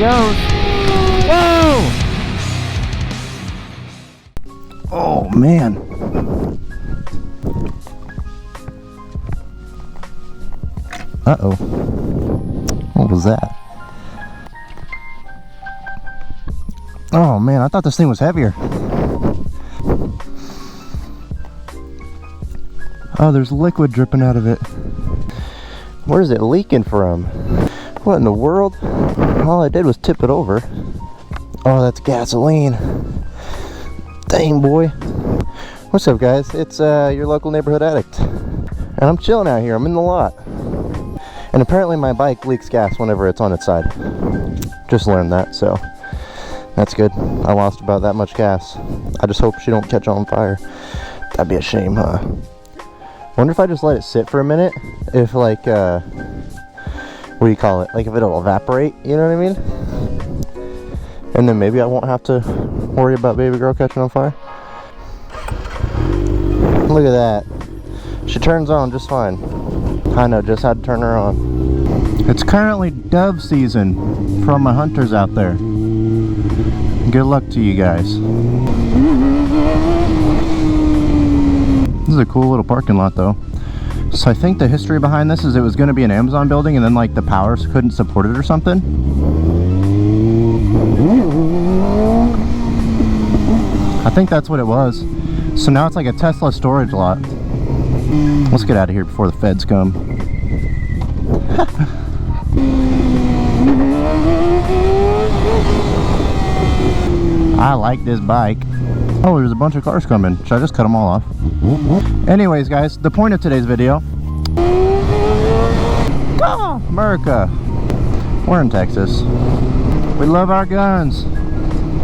goes. Whoa! Oh man. Uh-oh. What was that? Oh man, I thought this thing was heavier. Oh, there's liquid dripping out of it. Where's it leaking from? What in the world? All I did was tip it over. Oh, that's gasoline. Dang, boy. What's up, guys? It's your local neighborhood addict. And I'm chilling out here. I'm in the lot. And apparently my bike leaks gas whenever it's on its side. Just learned that, so that's good. I lost about that much gas. I just hope she don't catch on fire. That'd be a shame, huh? Wonder if I just let it sit for a minute, if like, what do you call it? Like if it'll evaporate, you know what I mean? And then maybe I won't have to worry about baby girl catching on fire. Look at that. She turns on just fine. I know, just had to turn her on. It's currently dove season for all my hunters out there. Good luck to you guys. This is a cool little parking lot though. So I think the history behind this is it was going to be an Amazon building and then like the powers couldn't support it or something. I think that's what it was. So now it's like a Tesla storage lot. Let's get out of here before the feds come. I like this bike. Oh, there's a bunch of cars coming. Should I just cut them all off? Anyways, guys, the point of today's video. Oh, America. We're in Texas. We love our guns.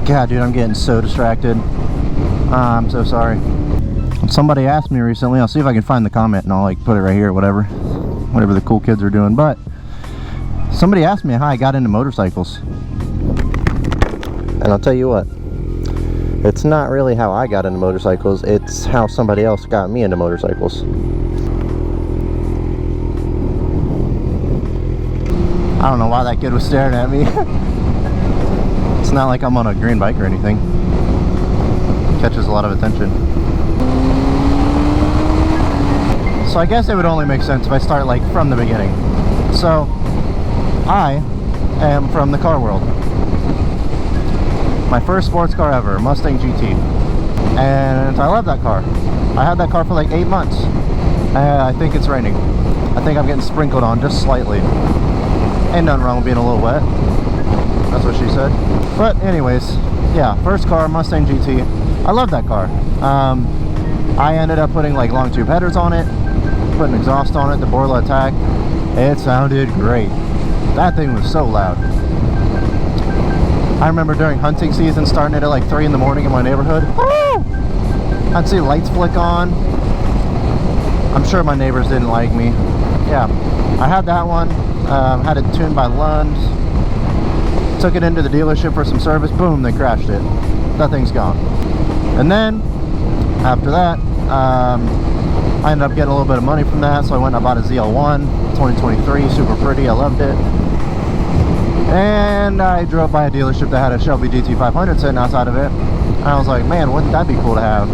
God, dude, I'm getting so distracted. I'm so sorry. Somebody asked me recently, I'll see if I can find the comment and I'll like put it right here or whatever the cool kids are doing, but somebody asked me how I got into motorcycles. And I'll tell you what, it's not really how I got into motorcycles, it's how somebody else got me into motorcycles. I don't know why that kid was staring at me. It's not like I'm on a green bike or anything. It catches a lot of attention. So I guess it would only make sense if I start like from the beginning. So I am from the car world. My first sports car ever, Mustang GT. And I love that car. I had that car for like 8 months. I think it's raining. I think I'm getting sprinkled on just slightly. Ain't nothing wrong with being a little wet. That's what she said. But anyways, yeah, first car, Mustang GT. I love that car. I ended up putting like long tube headers on it, putting exhaust on it, the Borla Attack. It sounded great. That thing was so loud. I remember during hunting season starting it at like 3 in the morning in my neighborhood. Woo! I'd see lights flick on. I'm sure my neighbors didn't like me. Yeah, I had that one. Had it tuned by Lund. Took it into the dealership for some service. Boom, they crashed it. That thing's gone. And then after that, I ended up getting a little bit of money from that, so I went and I bought a ZL1 2023, super pretty, I loved it. And I drove by a dealership that had a Shelby GT500 sitting outside of it, and I was like, man, wouldn't that be cool to have?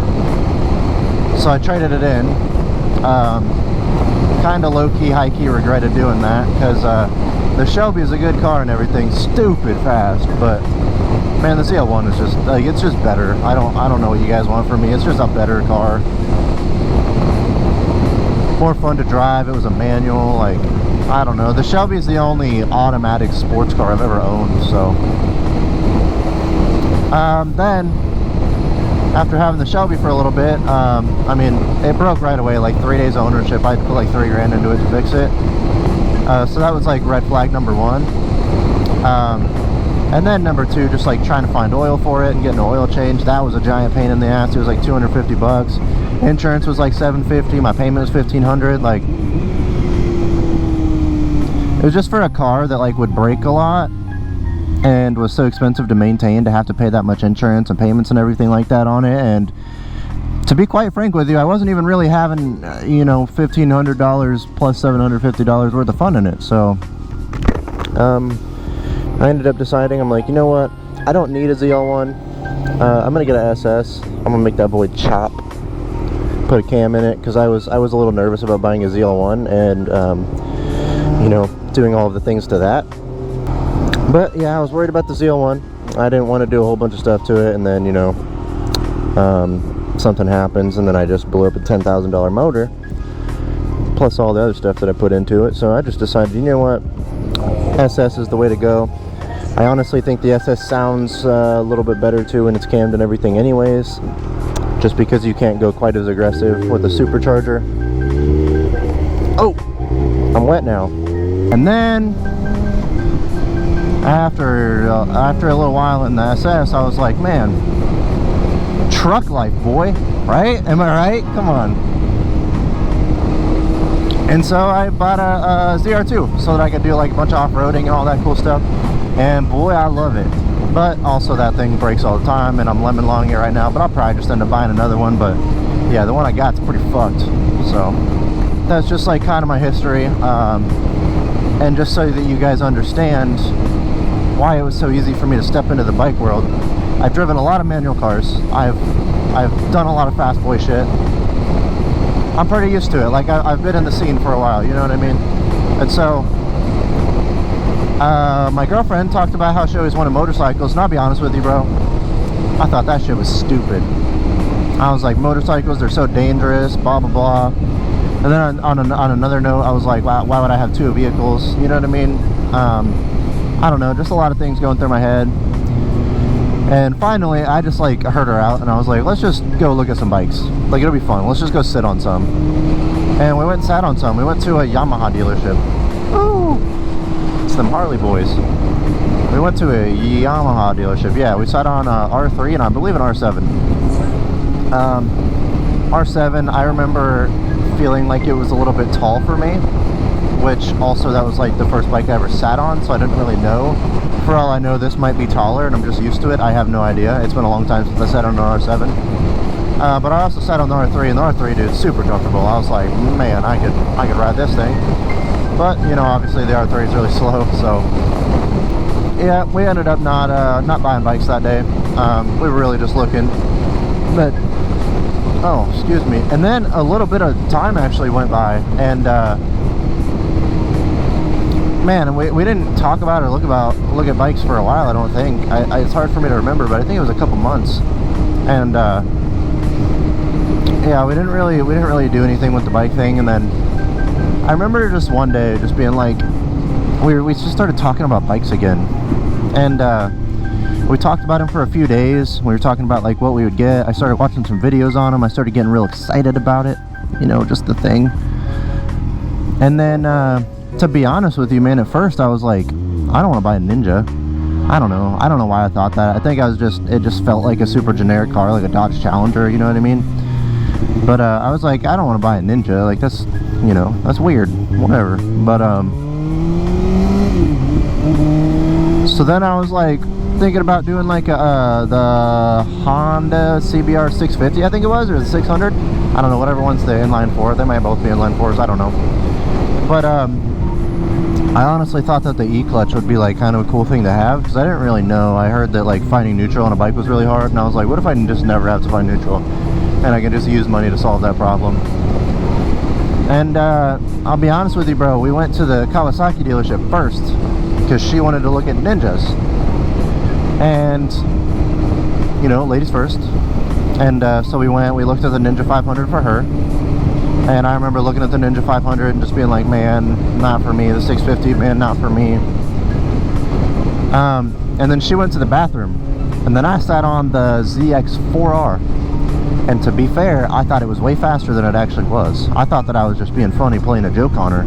So I traded it in. Kind of low-key, high-key regretted doing that, because the Shelby is a good car and everything, stupid fast, but man, the ZL1 is just like, it's just better. I don't know what you guys want from me. It's just a better car. More fun to drive. It was a manual. Like, I don't know. The Shelby is the only automatic sports car I've ever owned. So then after having the Shelby for a little bit, I mean, it broke right away. Like 3 days of ownership, I had to put like $3 grand into it to fix it. So that was like red flag number 1. And then number 2, just like trying to find oil for it and getting an oil change. That was a giant pain in the ass. It was like 250 bucks. Insurance was like $750. My payment was $1,500. Like, it was just for a car that like would break a lot and was so expensive to maintain to have to pay that much insurance and payments and everything like that on it. And to be quite frank with you, I wasn't even really having, you know, $1,500 plus $750 worth of fun in it. So, I ended up deciding, I'm like, you know what? I don't need a ZL1. I'm gonna get an SS. I'm gonna make that boy chop. Put a cam in it, because I was a little nervous about buying a ZL1 and you know, doing all of the things to that. But yeah, I was worried about the ZL1. I didn't want to do a whole bunch of stuff to it, and then, you know, something happens, and then I just blew up a $10,000 motor, plus all the other stuff that I put into it. So I just decided, you know what, SS is the way to go. I honestly think the SS sounds a little bit better too when it's cammed and everything anyways, just because you can't go quite as aggressive with a supercharger. Oh, I'm wet now. And then after a little while in the SS, I was like, man, truck life, boy, right? Am I right? Come on. And so I bought a ZR2 so that I could do like a bunch of off-roading and all that cool stuff. And boy, I love it. But also that thing breaks all the time, and I'm lemon longing it right now, but I'll probably just end up buying another one. But yeah, the one I got's pretty fucked. So that's just like kind of my history. And just so that you guys understand why it was so easy for me to step into the bike world. I've driven a lot of manual cars. I've done a lot of fast boy shit. I'm pretty used to it. Like I've been in the scene for a while, you know what I mean? And so my girlfriend talked about how she always wanted motorcycles, and I'll be honest with you, bro, I thought that shit was stupid. I was like, motorcycles, they're so dangerous, blah blah blah. And then on another note, I was like, why would I have two vehicles? You know what I mean? I don't know, just a lot of things going through my head. And finally, I just like heard her out, and I was like, let's just go look at some bikes. Like, it'll be fun. Let's just go sit on some. And we went and sat on some. We went to a Yamaha dealership. Ooh, it's them Harley boys. We went to a Yamaha dealership. Yeah, we sat on R3 and I believe an R7. R7, I remember feeling like it was a little bit tall for me, which also that was like the first bike I ever sat on, so I didn't really know. For all I know, this might be taller and I'm just used to it. I have no idea. It's been a long time since I sat on an R7. But I also sat on the R3, and the R3, dude, super comfortable. I was like, man, I could ride this thing. But, you know, obviously the R3 is really slow, so yeah, we ended up not buying bikes that day. We were really just looking. But oh, excuse me. And then a little bit of time actually went by, and man, we didn't talk about or look at bikes for a while. I don't think. It's hard for me to remember, but I think it was a couple months. And yeah, we didn't really do anything with the bike thing. And then I remember just one day just being like, we just started talking about bikes again, and we talked about them for a few days. We were talking about like what we would get. I started watching some videos on them. I started getting real excited about it, you know, just the thing. And then to be honest with you, man, at first I was like, I don't want to buy a Ninja. I don't know why I thought that. I think it just felt like a super generic car, like a Dodge Challenger, you know what I mean? But I was like, I don't want to buy a Ninja. Like, that's, you know, that's weird, whatever. But so then I was like thinking about doing like the Honda CBR 650, I think it was, or the 600. I don't know, whatever one's the inline four. They might both be inline fours, I don't know. But I honestly thought that the E-clutch would be like kind of a cool thing to have, because I didn't really know. I heard that like finding neutral on a bike was really hard, and I was like, what if I just never have to find neutral and I can just use money to solve that problem? And I'll be honest with you, bro, we went to the Kawasaki dealership first because she wanted to look at Ninjas, and you know, ladies first. And so we looked at the Ninja 500 for her. And I remember looking at the Ninja 500 and just being like, man, not for me. The 650, man, not for me. And then she went to the bathroom, and then I sat on the ZX4R. And to be fair, I thought it was way faster than it actually was. I thought that I was just being funny, playing a joke on her.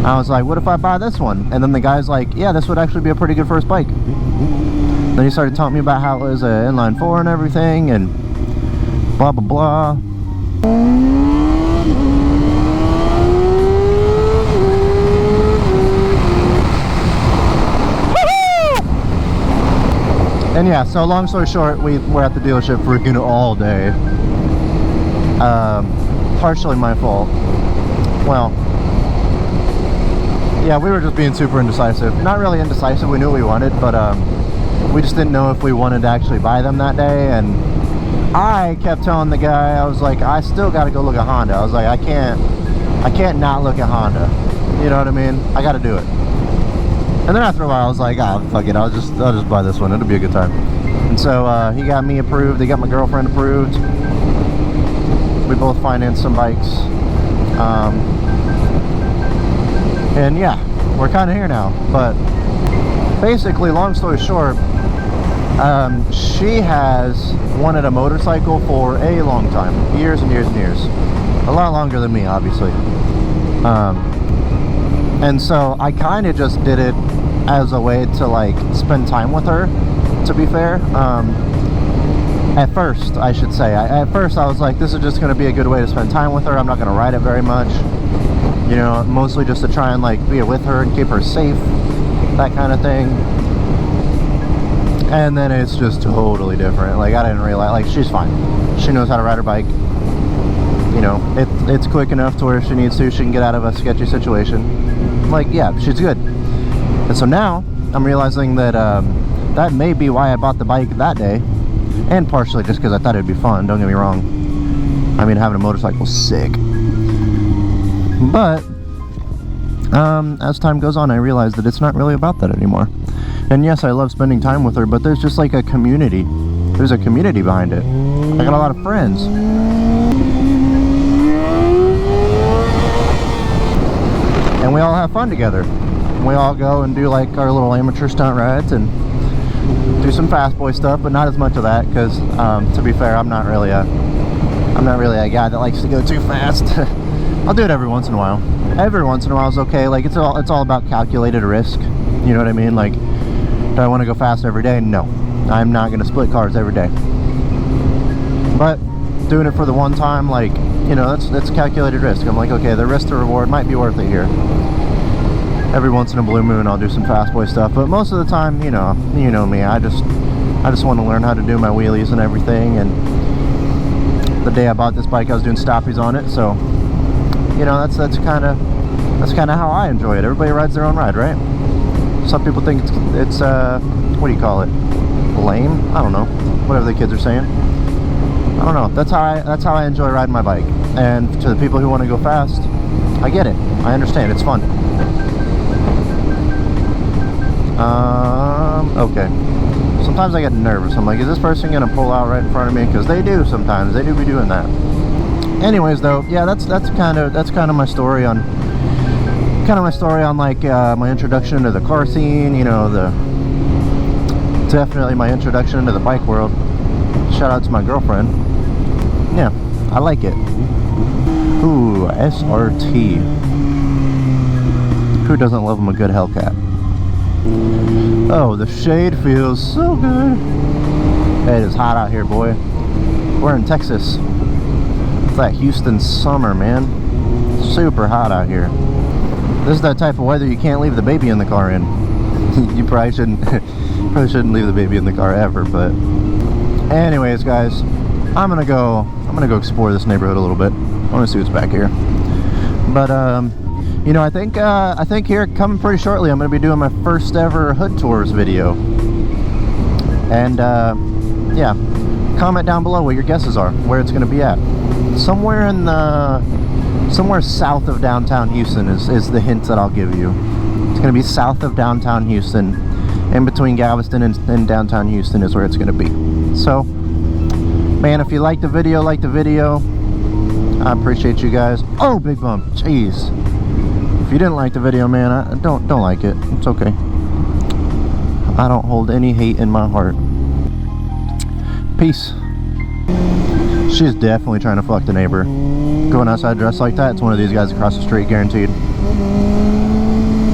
I was like, what if I buy this one? And then the guy's like, yeah, this would actually be a pretty good first bike. Then he started telling me about how it was an inline four and everything, and blah blah blah. And yeah, so long story short, we were at the dealership freaking all day. Partially my fault. Well, Yeah, we were just being super indecisive. Not really indecisive, we knew what we wanted, but we just didn't know if we wanted to actually buy them that day. And I kept telling the guy, I was like, I still gotta go look at Honda. I was like, I can't not look at Honda. You know what I mean? I gotta do it. And then after a while I was like, ah, fuck it, I'll just buy this one, it'll be a good time. And so he got me approved, he got my girlfriend approved. We both financed some bikes. And yeah, we're kind of here now. But basically, long story short, she has wanted a motorcycle for a long time. Years and years and years. A lot longer than me, obviously. And so I kind of just did it as a way to like spend time with her, to be fair. At first, I should say. At first I was like, this is just going to be a good way to spend time with her. I'm not going to ride it very much. You know, mostly just to try and like be with her and keep her safe. That kind of thing. And then it's just totally different. Like, I didn't realize, like, she's fine. She knows how to ride her bike. You know, it's quick enough to where if she needs to, she can get out of a sketchy situation. Like, yeah, she's good. And so now, I'm realizing that that may be why I bought the bike that day. And partially just because I thought it'd be fun, don't get me wrong. I mean, having a motorcycle's sick. But, as time goes on, I realize that it's not really about that anymore. And yes, I love spending time with her, but there's just like a community. There's a community behind it. I got a lot of friends. And we all have fun together. We all go and do like our little amateur stunt rides and do some fast boy stuff, but not as much of that because, to be fair, I'm not really a guy that likes to go too fast. I'll do it every once in a while. Every once in a while is okay. Like, it's all about calculated risk. You know what I mean? Like, do I want to go fast every day? No. I'm not going to split cars every day. But doing it for the one time, like, you know, that's calculated risk. I'm like, okay, the risk to reward might be worth it here. Every once in a blue moon I'll do some fast boy stuff, but most of the time, you know me, I just want to learn how to do my wheelies and everything. And the day I bought this bike I was doing stoppies on it, so you know, that's kind of how I enjoy it. Everybody rides their own ride, right? Some people think it's what do you call it? Lame? I don't know. Whatever the kids are saying. I don't know. That's how I enjoy riding my bike. And to the people who want to go fast, I get it. I understand. It's fun. Okay. Sometimes I get nervous. I'm like, is this person gonna pull out right in front of me? Because they do sometimes. They do be doing that. Anyways, though, yeah, that's kind of my story on like my introduction to the car scene. You know, definitely my introduction into the bike world. Shout out to my girlfriend. Yeah, I like it. Ooh, SRT. Who doesn't love them a good Hellcat? Oh, the shade feels so good. It is hot out here, boy. We're in Texas. It's that Houston summer, man. Super hot out here. This is that type of weather you can't leave the baby in the car in. You probably shouldn't leave the baby in the car ever, but anyways, guys, I'm gonna go explore this neighborhood a little bit. I want to see what's back here. But you know, I think here coming pretty shortly, I'm gonna be doing my first ever hood tours video. And yeah, comment down below what your guesses are, where it's gonna be at. Somewhere south of downtown Houston is the hint that I'll give you. It's gonna be south of downtown Houston. In between Galveston and downtown Houston is where it's gonna be. So, man, if you like the video, I appreciate you guys. Oh, big bump, jeez. If you didn't like the video, man, don't like it. It's okay. I don't hold any hate in my heart. Peace. She's definitely trying to fuck the neighbor. Going outside dressed like that, it's one of these guys across the street, guaranteed.